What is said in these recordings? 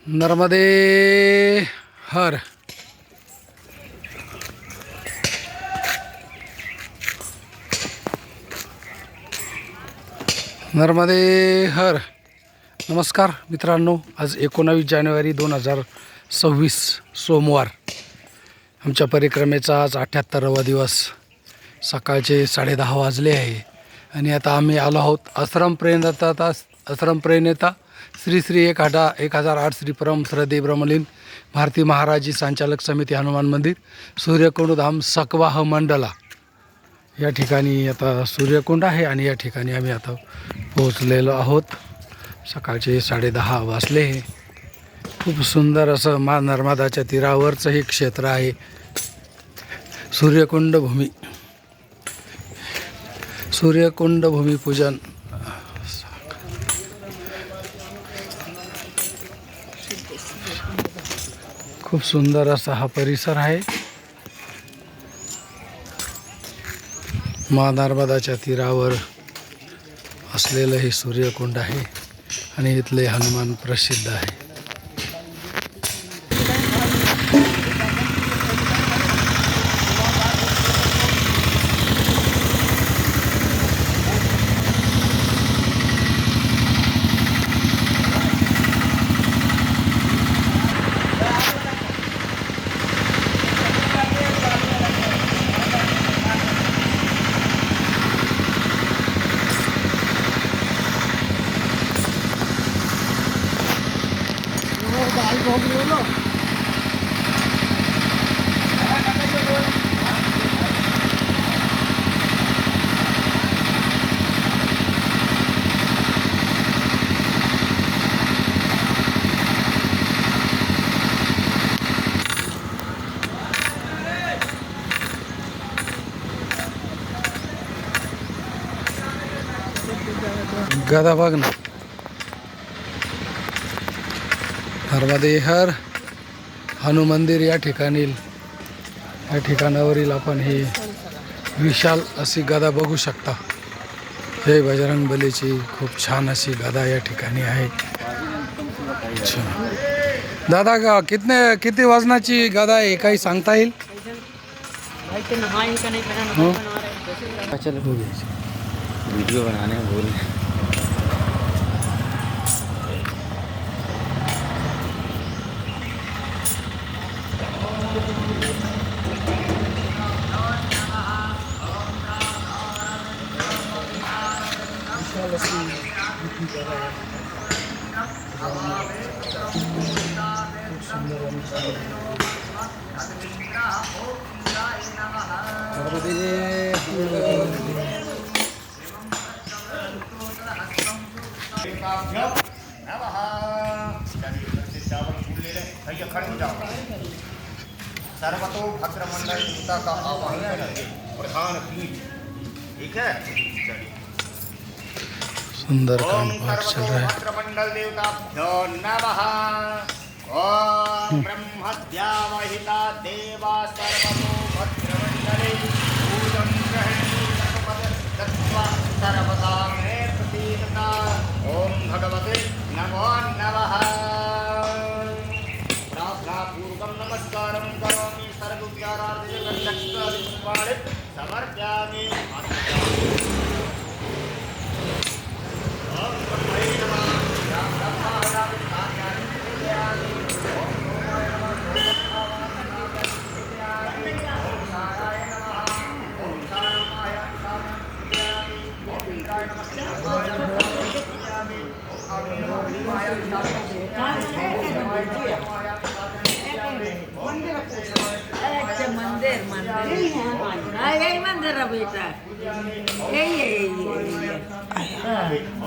नर्मदे हर. नर्मदे हर. नमस्कार मित्रांनो, आज 19 जानेवारी 2026 सोमवार. आमच्या परिक्रमेचा आज 78वा दिवस. सकाळचे 10:30 वाजले आहे आणि आता आम्ही आलो आहोत आश्रम प्रेरणेता श्री श्री 1008 श्री परम श्रद्धे ब्रह्मलीन भारती महाराजी संचालक समिती हनुमान मंदिर सूर्यकुंड धाम सकवाह मंडला या ठिकाणी आता सूर्यकुंड आहे आणि या ठिकाणी आम्ही आता पोहोचलेलो आहोत. सकाळचे 10:30 वाजले. खूप सुंदर असं नर्मदाच्या तीरावरचं हे क्षेत्र आहे. सूर्यकुंड भूमिपूजन. खूप सुंदर असा हा परिसर आहे. नर्मदाच्या तीरावर असलेलं हे सूर्यकुंड आहे आणि इथले हनुमान प्रसिद्ध आहे. गदा बघ ना. नर्मदे हर हनुमंदिर या ठिकाणावरील आपण ही विशाल अशी गदा बघू शकता. जय बजरंग बलीची खूप छान अशी गदा या ठिकाणी आहे. दादा किती वजनाची गदा आहे, काही सांगता येईल? वीडियो बनाने बोल सर्वतो भद्रमंडल देवता का आवाहन करके प्रधान पीठ. ठीक है, सुंदर ओम कांड चल रहा है. भद्रमंडल देवताभ्यो नमः. ओम ब्रह्मद्यावहिता देवा सर्वतो भद्रमंडले पूजन ग्रहणीत्वा सर्वदा मे प्रतीता. ओम भगवते नमो नमः. प्रार्थनापूर्वकं नमस्कारं करोमि. सर्वोपचारार्थं समर्पयामि. ओम ब्रह्मणे नमः. राम ब्रह्माय कार्याणि पूजयामि. ओम सोमाय नमः. ओम साराय नमः. ओम सारमाय पूजयामि. ओम इंद्राय नमः. पूजयामि. ओम अग्निमाय मंदिर बेटा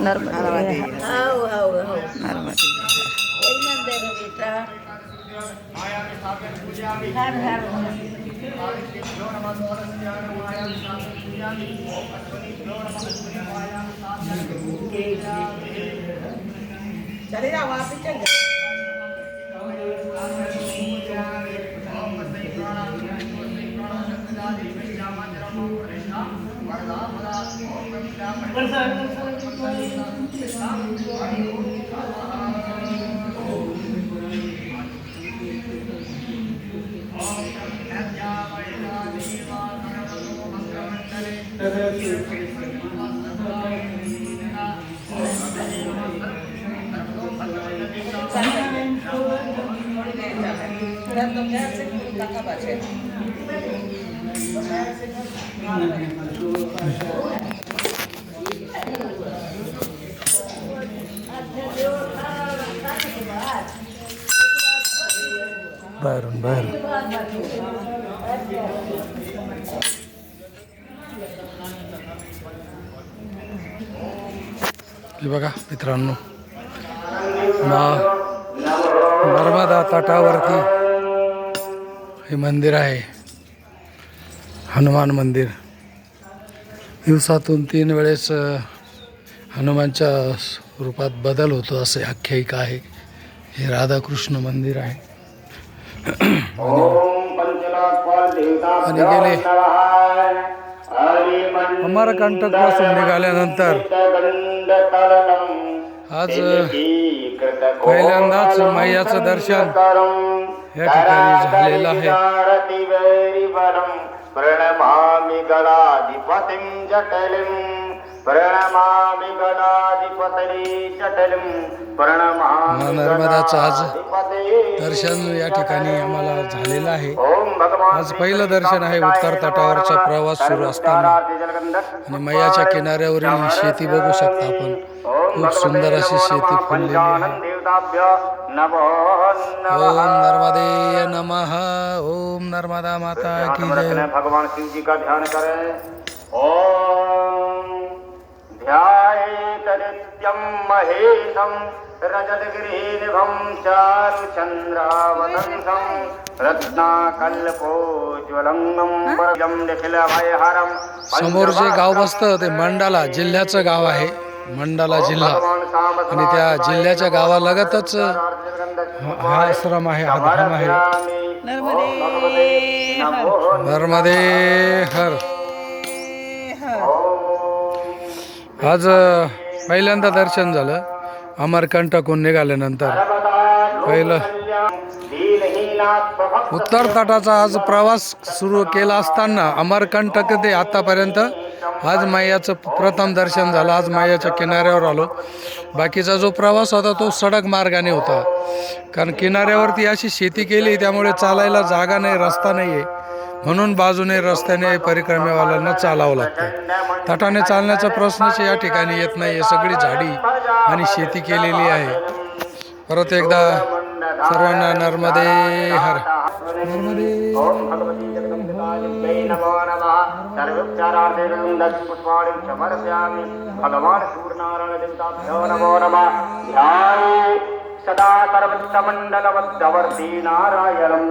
नर्मदे हर हर चले जाओ वापस चल जाओ. बाहेरून बाहेरून हे बघा मित्रांनो, नर्मदा तटावरती हे मंदिर आहे, हनुमान मंदिर. दिवसातून 3 वेळेस हनुमानच्या रूपात बदल होतो असे आख्यायिका आहे. हे राधाकृष्ण मंदिर आहे. आणि गेले अमरकंटक पासून निघाल्यानंतर आज पहिल्यांदाच मैयाचं दर्शन या ठिकाणी झालेलं आहे. प्रणमामि गणाधिपतिं जटलिं प्रणमामि गणाधिपती जटलिं प्रणमामि नर्मदाचं आज दर्शन या ठिकाणी आम्हाला झालेलं आहे. आज पहिलं दर्शन आहे उत्तर तटावरचा प्रवास सुरू असताना. आणि मैयाच्या किनाऱ्यावरील शेती बघू शकता आपण. खूप सुंदर अशी शेती फुललेली आहे. ओम नर्मदे नमः. ओम नर्मदा माता की जय. भगवान शिव जी का ध्यान करें. ओम ध्यायेत नित्यं महेशं रजतगिरिनिभं चारुचन्द्रावतंसं रत्नाकल्पोज्ज्वलंगं वरदं निखिलभयहरं. समोर जे गाव बसतं ते मंडाला जिल्ह्याचं गाव आहे. मंडाला जिल्हा. आणि त्या जिल्ह्याच्या गावालगतच हा आश्रम आहे, हा धाम आहे. नर्मदे हर. आज पहिल्यांदा दर्शन झालं अमरकंटकहून निघाल्यानंतर. पहिलं उत्तर तटाचा आज प्रवास सुरू केला असताना अमरकंटक ते आतापर्यंत आज मैयाचं प्रथम दर्शन झालं. आज मैयाच्या किनाऱ्यावर आलो. बाकीचा जो प्रवास होता तो सडक मार्गाने होता, कारण किनाऱ्यावरती अशी शेती केली त्यामुळे चालायला जागा नाही, रस्ता नाही आहे. म्हणून बाजूने रस्त्याने परिक्रमेवाल्यांना चालावं लागतं. तटाने चालण्याचा प्रश्नच या ठिकाणी येत नाही आहे. सगळी झाडी आणि शेती केलेली आहे. परत एकदा सर्वांना नर्मदे हर. नर्मदे भगवान सूर्यनारायण देवताभ्यो नमो नमः. ध्याये सदा सर्वमण्डलमध्यवर्ती नारायणं.